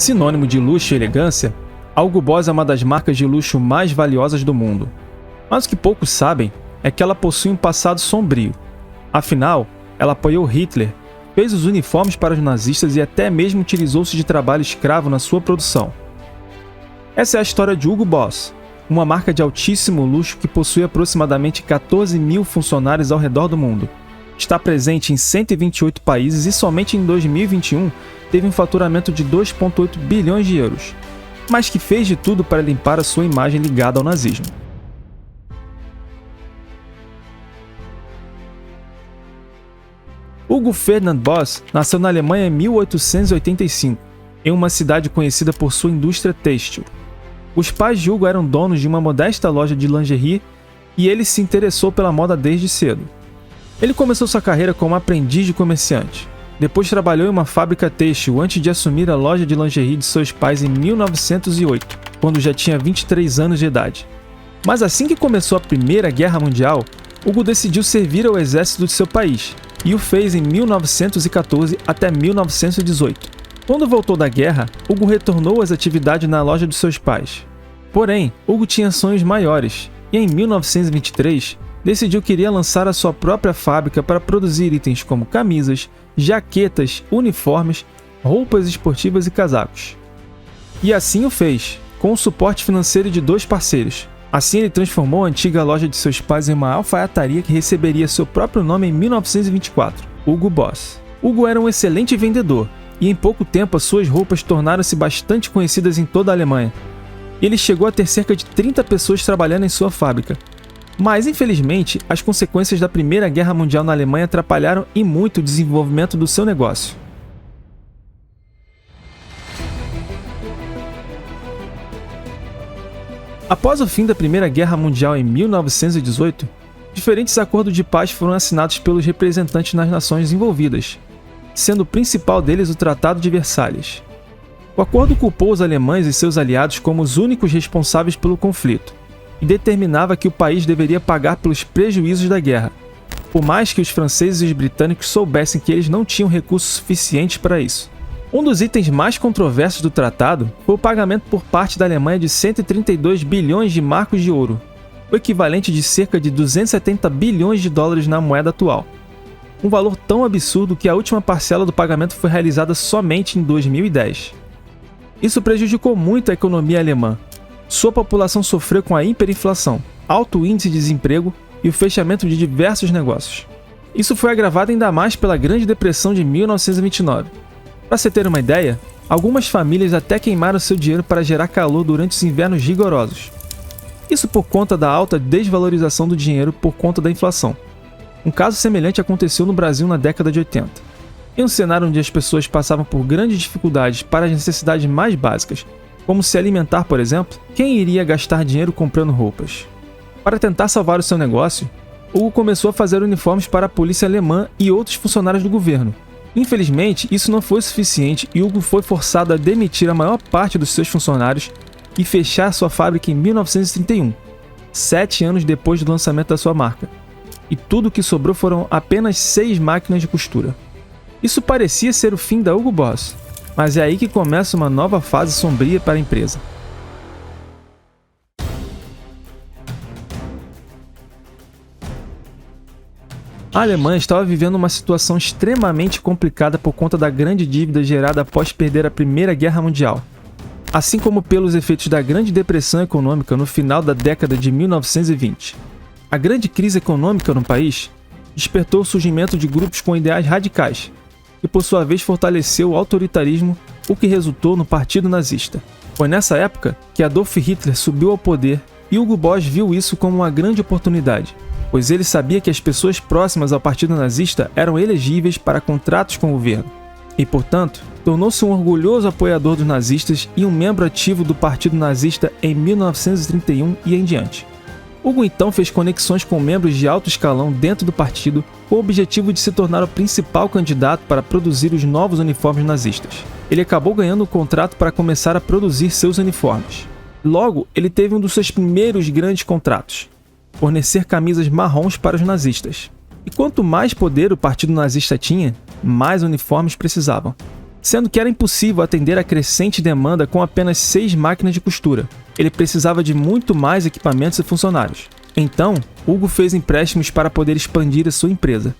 Sinônimo de luxo e elegância, a Hugo Boss é uma das marcas de luxo mais valiosas do mundo. Mas o que poucos sabem é que ela possui um passado sombrio. Afinal, ela apoiou Hitler, fez os uniformes para os nazistas e até mesmo utilizou-se de trabalho escravo na sua produção. Essa é a história de Hugo Boss, uma marca de altíssimo luxo que possui aproximadamente 14 mil funcionários ao redor do mundo. Está presente em 128 países e somente em 2021 teve um faturamento de 2,8 bilhões de euros, mas que fez de tudo para limpar a sua imagem ligada ao nazismo. Hugo Ferdinand Boss nasceu na Alemanha em 1885, em uma cidade conhecida por sua indústria têxtil. Os pais de Hugo eram donos de uma modesta loja de lingerie e ele se interessou pela moda desde cedo. Ele começou sua carreira como aprendiz de comerciante. Depois trabalhou em uma fábrica têxtil antes de assumir a loja de lingerie de seus pais em 1908, quando já tinha 23 anos de idade. Mas assim que começou a Primeira Guerra Mundial, Hugo decidiu servir ao exército de seu país, e o fez em 1914 até 1918. Quando voltou da guerra, Hugo retornou às atividades na loja de seus pais. Porém, Hugo tinha sonhos maiores, e em 1923, decidiu que iria lançar a sua própria fábrica para produzir itens como camisas, jaquetas, uniformes, roupas esportivas e casacos. E assim o fez, com o suporte financeiro de 2 parceiros. Assim ele transformou a antiga loja de seus pais em uma alfaiataria que receberia seu próprio nome em 1924, Hugo Boss. Hugo era um excelente vendedor, e em pouco tempo as suas roupas tornaram-se bastante conhecidas em toda a Alemanha. Ele chegou a ter cerca de 30 pessoas trabalhando em sua fábrica. Mas, infelizmente, as consequências da Primeira Guerra Mundial na Alemanha atrapalharam e muito o desenvolvimento do seu negócio. Após o fim da Primeira Guerra Mundial em 1918, diferentes acordos de paz foram assinados pelos representantes nas nações envolvidas, sendo o principal deles o Tratado de Versalhes. O acordo culpou os alemães e seus aliados como os únicos responsáveis pelo conflito, e determinava que o país deveria pagar pelos prejuízos da guerra, por mais que os franceses e os britânicos soubessem que eles não tinham recursos suficientes para isso. Um dos itens mais controversos do tratado foi o pagamento por parte da Alemanha de 132 bilhões de marcos de ouro, o equivalente de cerca de 270 bilhões de dólares na moeda atual. Um valor tão absurdo que a última parcela do pagamento foi realizada somente em 2010. Isso prejudicou muito a economia alemã. Sua população sofreu com a hiperinflação, alto índice de desemprego e o fechamento de diversos negócios. Isso foi agravado ainda mais pela Grande Depressão de 1929. Para se ter uma ideia, algumas famílias até queimaram seu dinheiro para gerar calor durante os invernos rigorosos. Isso por conta da alta desvalorização do dinheiro por conta da inflação. Um caso semelhante aconteceu no Brasil na década de 80. Em um cenário onde as pessoas passavam por grandes dificuldades para as necessidades mais básicas, como se alimentar, por exemplo, quem iria gastar dinheiro comprando roupas? Para tentar salvar o seu negócio, Hugo começou a fazer uniformes para a polícia alemã e outros funcionários do governo. Infelizmente, isso não foi suficiente e Hugo foi forçado a demitir a maior parte dos seus funcionários e fechar sua fábrica em 1931, 7 anos depois do lançamento da sua marca. E tudo o que sobrou foram apenas 6 máquinas de costura. Isso parecia ser o fim da Hugo Boss, mas é aí que começa uma nova fase sombria para a empresa. A Alemanha estava vivendo uma situação extremamente complicada por conta da grande dívida gerada após perder a Primeira Guerra Mundial, assim como pelos efeitos da Grande Depressão Econômica no final da década de 1920. A grande crise econômica no país despertou o surgimento de grupos com ideais radicais, e por sua vez fortaleceu o autoritarismo, o que resultou no Partido Nazista. Foi nessa época que Adolf Hitler subiu ao poder e Hugo Boss viu isso como uma grande oportunidade, pois ele sabia que as pessoas próximas ao Partido Nazista eram elegíveis para contratos com o governo, e, portanto, tornou-se um orgulhoso apoiador dos nazistas e um membro ativo do Partido Nazista em 1931 e em diante. Hugo então fez conexões com membros de alto escalão dentro do partido com o objetivo de se tornar o principal candidato para produzir os novos uniformes nazistas. Ele acabou ganhando o contrato para começar a produzir seus uniformes. Logo, ele teve um dos seus primeiros grandes contratos: fornecer camisas marrons para os nazistas. E quanto mais poder o partido nazista tinha, mais uniformes precisavam. sendo que era impossível atender a crescente demanda com apenas 6 máquinas de costura. Ele precisava de muito mais equipamentos e funcionários. Então, Hugo fez empréstimos para poder expandir a sua empresa.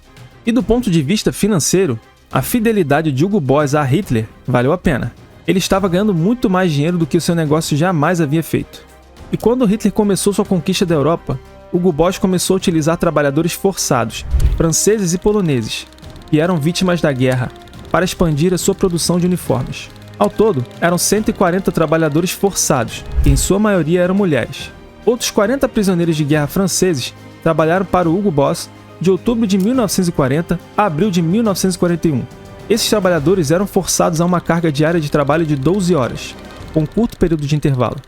E do ponto de vista financeiro, a fidelidade de Hugo Boss a Hitler valeu a pena. Ele estava ganhando muito mais dinheiro do que o seu negócio jamais havia feito. E quando Hitler começou sua conquista da Europa, Hugo Boss começou a utilizar trabalhadores forçados, franceses e poloneses, que eram vítimas da guerra, para expandir a sua produção de uniformes. Ao todo, eram 140 trabalhadores forçados, que em sua maioria eram mulheres. Outros 40 prisioneiros de guerra franceses trabalharam para o Hugo Boss de outubro de 1940 a abril de 1941. Esses trabalhadores eram forçados a uma carga diária de trabalho de 12 horas, com um curto período de intervalo.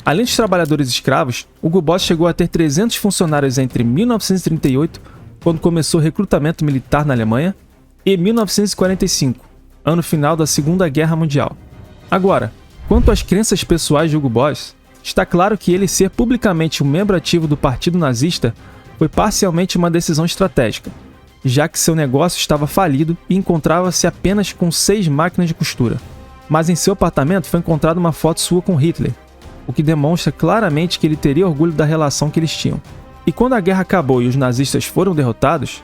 Além dos trabalhadores escravos, Hugo Boss chegou a ter 300 funcionários entre 1938, quando começou o recrutamento militar na Alemanha, e 1945, ano final da Segunda Guerra Mundial. Agora, quanto às crenças pessoais de Hugo Boss, está claro que ele ser publicamente um membro ativo do Partido Nazista foi parcialmente uma decisão estratégica, já que seu negócio estava falido e encontrava-se apenas com 6 máquinas de costura. Mas em seu apartamento foi encontrada uma foto sua com Hitler, o que demonstra claramente que ele teria orgulho da relação que eles tinham. E quando a guerra acabou e os nazistas foram derrotados,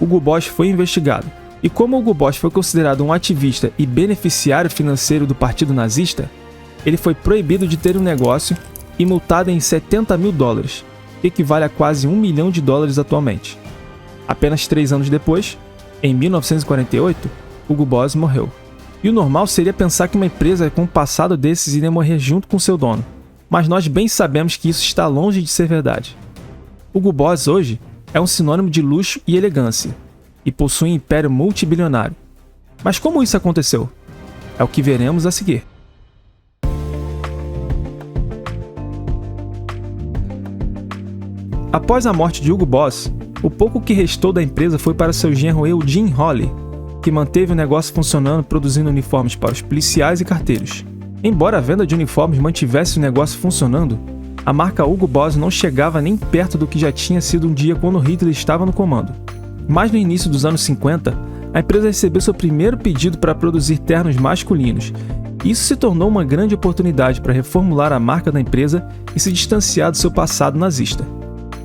Hugo Boss foi investigado. E como Hugo Boss foi considerado um ativista e beneficiário financeiro do Partido Nazista, ele foi proibido de ter um negócio e multado em $70 mil, que equivale a quase $1 milhão atualmente. Apenas 3 anos depois, em 1948, Hugo Boss morreu. E o normal seria pensar que uma empresa com um passado desses iria morrer junto com seu dono, mas nós bem sabemos que isso está longe de ser verdade. Hugo Boss hoje é um sinônimo de luxo e elegância, e possui um império multibilionário. Mas como isso aconteceu? É o que veremos a seguir. Após a morte de Hugo Boss, o pouco que restou da empresa foi para seu genro Eugene Holly, que manteve o negócio funcionando produzindo uniformes para os policiais e carteiros. Embora a venda de uniformes mantivesse o negócio funcionando, a marca Hugo Boss não chegava nem perto do que já tinha sido um dia quando Hitler estava no comando. Mas no início dos anos 50, a empresa recebeu seu primeiro pedido para produzir ternos masculinos. Isso se tornou uma grande oportunidade para reformular a marca da empresa e se distanciar do seu passado nazista.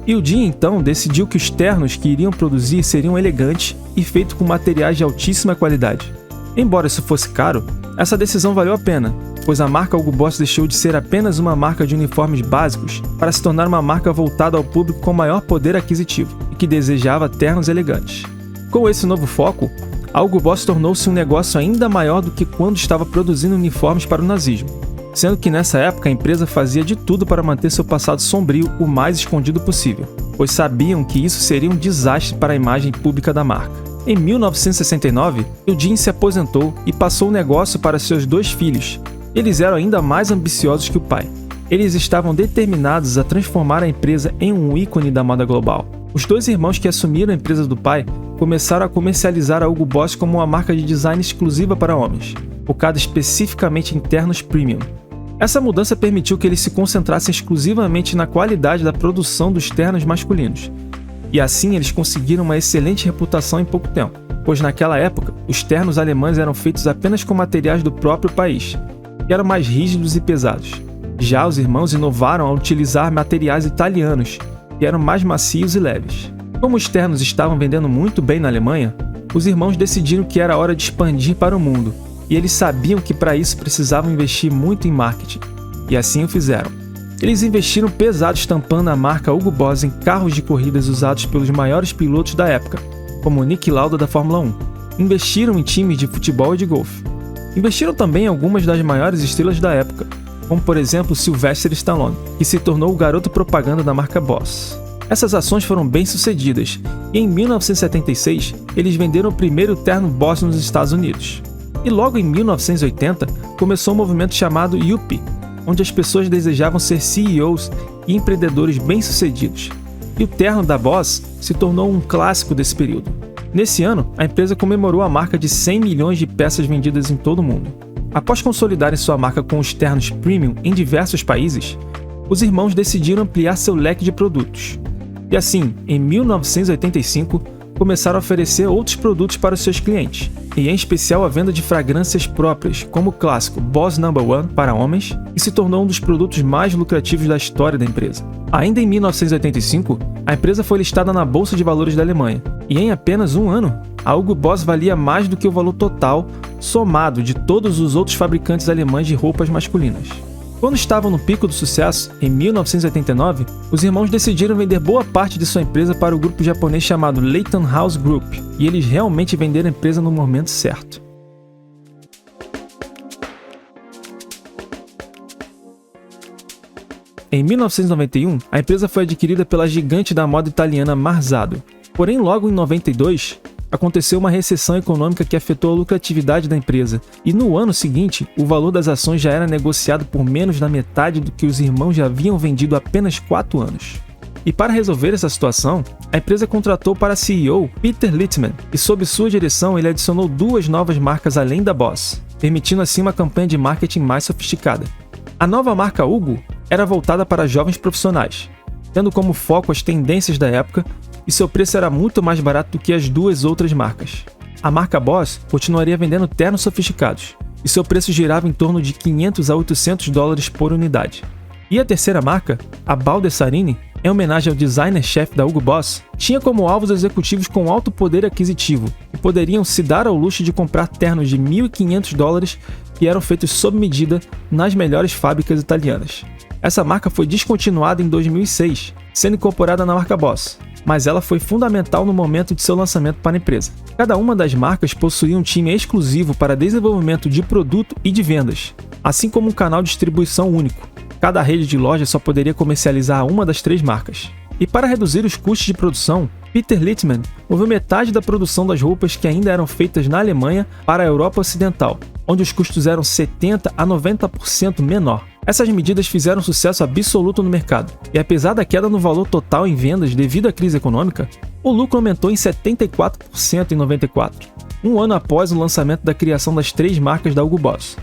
Eugene então decidiu que os ternos que iriam produzir seriam elegantes e feitos com materiais de altíssima qualidade. Embora isso fosse caro, essa decisão valeu a pena, pois a marca Hugo Boss deixou de ser apenas uma marca de uniformes básicos para se tornar uma marca voltada ao público com maior poder aquisitivo e que desejava ternos elegantes. Com esse novo foco, a Hugo Boss tornou-se um negócio ainda maior do que quando estava produzindo uniformes para o nazismo, sendo que nessa época a empresa fazia de tudo para manter seu passado sombrio o mais escondido possível, pois sabiam que isso seria um desastre para a imagem pública da marca. Em 1969, Eugene se aposentou e passou o negócio para seus 2 filhos. Eles eram ainda mais ambiciosos que o pai. Eles estavam determinados a transformar a empresa em um ícone da moda global. Os 2 irmãos que assumiram a empresa do pai começaram a comercializar a Hugo Boss como uma marca de design exclusiva para homens, focada especificamente em ternos premium. Essa mudança permitiu que eles se concentrassem exclusivamente na qualidade da produção dos ternos masculinos. E assim eles conseguiram uma excelente reputação em pouco tempo, pois naquela época, os ternos alemães eram feitos apenas com materiais do próprio país, que eram mais rígidos e pesados. Já os irmãos inovaram ao utilizar materiais italianos, que eram mais macios e leves. Como os ternos estavam vendendo muito bem na Alemanha, os irmãos decidiram que era hora de expandir para o mundo, e eles sabiam que para isso precisavam investir muito em marketing, e assim o fizeram. Eles investiram pesado estampando a marca Hugo Boss em carros de corridas usados pelos maiores pilotos da época, como Niki Lauda da Fórmula 1. Investiram em times de futebol e de golfe. Investiram também em algumas das maiores estrelas da época, como por exemplo Sylvester Stallone, que se tornou o garoto propaganda da marca Boss. Essas ações foram bem sucedidas, e em 1976 eles venderam o primeiro terno Boss nos Estados Unidos. E logo em 1980 começou um movimento chamado Yuppie, onde as pessoas desejavam ser CEOs e empreendedores bem-sucedidos. E o terno da Boss se tornou um clássico desse período. Nesse ano, a empresa comemorou a marca de 100 milhões de peças vendidas em todo o mundo. Após consolidarem sua marca com os ternos premium em diversos países, os irmãos decidiram ampliar seu leque de produtos. E assim, em 1985, começaram a oferecer outros produtos para os seus clientes, e em especial a venda de fragrâncias próprias, como o clássico Boss No. 1 para homens, e se tornou um dos produtos mais lucrativos da história da empresa. Ainda em 1985, a empresa foi listada na Bolsa de Valores da Alemanha, e em apenas um ano, a Hugo Boss valia mais do que o valor total somado de todos os outros fabricantes alemães de roupas masculinas. Quando estavam no pico do sucesso, em 1989, os irmãos decidiram vender boa parte de sua empresa para o grupo japonês chamado Leighton House Group, e eles realmente venderam a empresa no momento certo. Em 1991, a empresa foi adquirida pela gigante da moda italiana Marzado. Porém, logo em 92, aconteceu uma recessão econômica que afetou a lucratividade da empresa, e no ano seguinte, o valor das ações já era negociado por menos da metade do que os irmãos já haviam vendido há apenas 4 anos. E para resolver essa situação, a empresa contratou para CEO Peter Littmann, e sob sua direção ele adicionou 2 novas marcas além da Boss, permitindo assim uma campanha de marketing mais sofisticada. A nova marca Hugo era voltada para jovens profissionais, tendo como foco as tendências da época, e seu preço era muito mais barato do que as 2 outras marcas. A marca Boss continuaria vendendo ternos sofisticados, e seu preço girava em torno de 500 a 800 dólares por unidade. E a terceira marca, a Baldessarini, em homenagem ao designer-chefe da Hugo Boss, tinha como alvos executivos com alto poder aquisitivo, que poderiam se dar ao luxo de comprar ternos de 1.500 dólares que eram feitos sob medida nas melhores fábricas italianas. Essa marca foi descontinuada em 2006, sendo incorporada na marca Boss, mas ela foi fundamental no momento de seu lançamento para a empresa. Cada uma das marcas possuía um time exclusivo para desenvolvimento de produto e de vendas, assim como um canal de distribuição único. Cada rede de lojas só poderia comercializar uma das 3 marcas. E para reduzir os custos de produção, Peter Littmann moveu metade da produção das roupas que ainda eram feitas na Alemanha para a Europa Ocidental, onde os custos eram 70% a 90% menor. Essas medidas fizeram sucesso absoluto no mercado, e apesar da queda no valor total em vendas devido à crise econômica, o lucro aumentou em 74% em 94, um ano após o lançamento da criação das 3 marcas da Hugo Boss.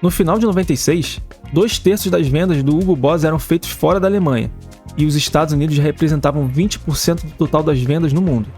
No final de 96, 2/3 das vendas do Hugo Boss eram feitos fora da Alemanha, e os Estados Unidos já representavam 20% do total das vendas no mundo.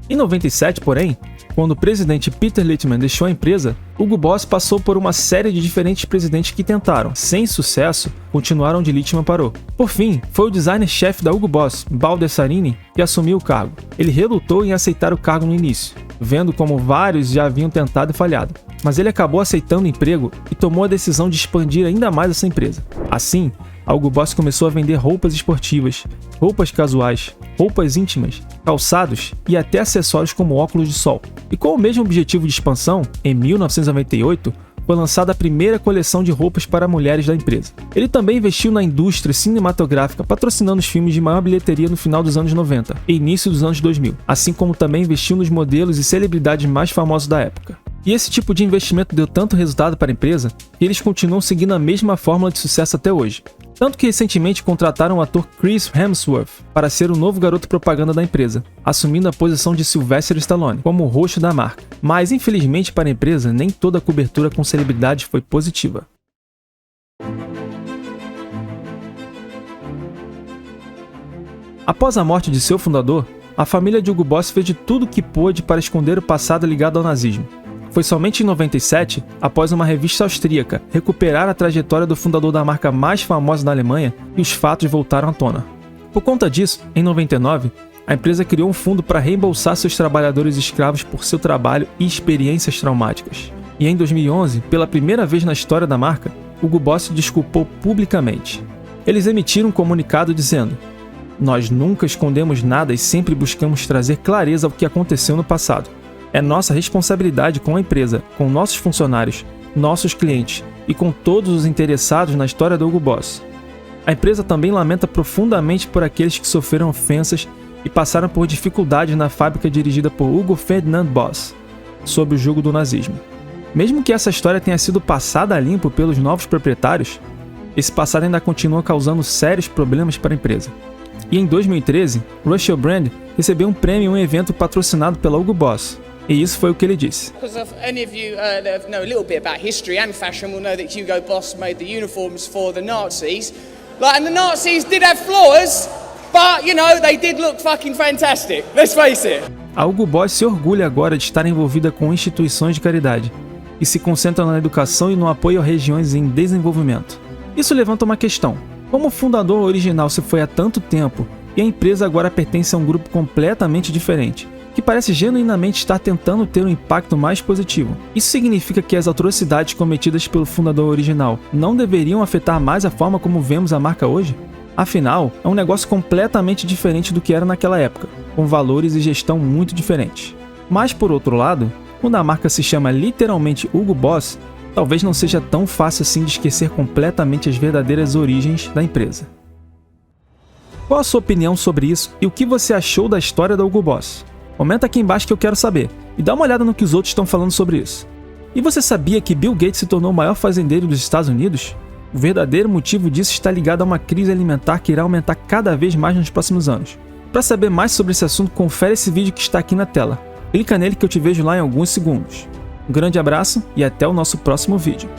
Em 97, porém, quando o presidente Peter Littmann deixou a empresa, Hugo Boss passou por uma série de diferentes presidentes que tentaram, sem sucesso, continuar onde Littmann parou. Por fim, foi o designer-chefe da Hugo Boss, Baldessarini, que assumiu o cargo. Ele relutou em aceitar o cargo no início, vendo como vários já haviam tentado e falhado. Mas ele acabou aceitando o emprego e tomou a decisão de expandir ainda mais essa empresa. Assim, a Hugo Boss começou a vender roupas esportivas, roupas casuais, roupas íntimas, calçados e até acessórios como óculos de sol. E com o mesmo objetivo de expansão, em 1998, foi lançada a primeira coleção de roupas para mulheres da empresa. Ele também investiu na indústria cinematográfica, patrocinando os filmes de maior bilheteria no final dos anos 90 e início dos anos 2000, assim como também investiu nos modelos e celebridades mais famosos da época. E esse tipo de investimento deu tanto resultado para a empresa que eles continuam seguindo a mesma fórmula de sucesso até hoje. Tanto que recentemente contrataram o ator Chris Hemsworth para ser o novo garoto propaganda da empresa, assumindo a posição de Sylvester Stallone como o rosto da marca. Mas infelizmente para a empresa, nem toda a cobertura com celebridades foi positiva. Após a morte de seu fundador, a família de Hugo Boss fez de tudo o que pôde para esconder o passado ligado ao nazismo. Foi somente em 97, após uma revista austríaca recuperar a trajetória do fundador da marca mais famosa da Alemanha, que os fatos voltaram à tona. Por conta disso, em 99, a empresa criou um fundo para reembolsar seus trabalhadores escravos por seu trabalho e experiências traumáticas. E em 2011, pela primeira vez na história da marca, Hugo Boss se desculpou publicamente. Eles emitiram um comunicado dizendo: "Nós nunca escondemos nada e sempre buscamos trazer clareza ao que aconteceu no passado. É nossa responsabilidade com a empresa, com nossos funcionários, nossos clientes e com todos os interessados na história do Hugo Boss. A empresa também lamenta profundamente por aqueles que sofreram ofensas e passaram por dificuldades na fábrica dirigida por Hugo Ferdinand Boss, sob o jugo do nazismo. Mesmo que essa história tenha sido passada a limpo pelos novos proprietários, esse passado ainda continua causando sérios problemas para a empresa." E em 2013, Russell Brand recebeu um prêmio em um evento patrocinado pela Hugo Boss. E isso foi o que ele disse. Because if any of you know a little bit about history and fashion will know that Hugo Boss made the uniforms for the Nazis. And the Nazis did have flaws, but you know, they did look fucking fantastic. Let's face it. A Hugo Boss se orgulha agora de estar envolvida com instituições de caridade e se concentra na educação e no apoio a regiões em desenvolvimento. Isso levanta uma questão: como o fundador original se foi há tanto tempo e a empresa agora pertence a um grupo completamente diferente, que parece genuinamente estar tentando ter um impacto mais positivo? Isso significa que as atrocidades cometidas pelo fundador original não deveriam afetar mais a forma como vemos a marca hoje? Afinal, é um negócio completamente diferente do que era naquela época, com valores e gestão muito diferentes. Mas por outro lado, quando a marca se chama literalmente Hugo Boss, talvez não seja tão fácil assim de esquecer completamente as verdadeiras origens da empresa. Qual a sua opinião sobre isso e o que você achou da história da Hugo Boss? Comenta aqui embaixo que eu quero saber, e dá uma olhada no que os outros estão falando sobre isso. E você sabia que Bill Gates se tornou o maior fazendeiro dos Estados Unidos? O verdadeiro motivo disso está ligado a uma crise alimentar que irá aumentar cada vez mais nos próximos anos. Para saber mais sobre esse assunto, confere esse vídeo que está aqui na tela. Clica nele que eu te vejo lá em alguns segundos. Um grande abraço e até o nosso próximo vídeo.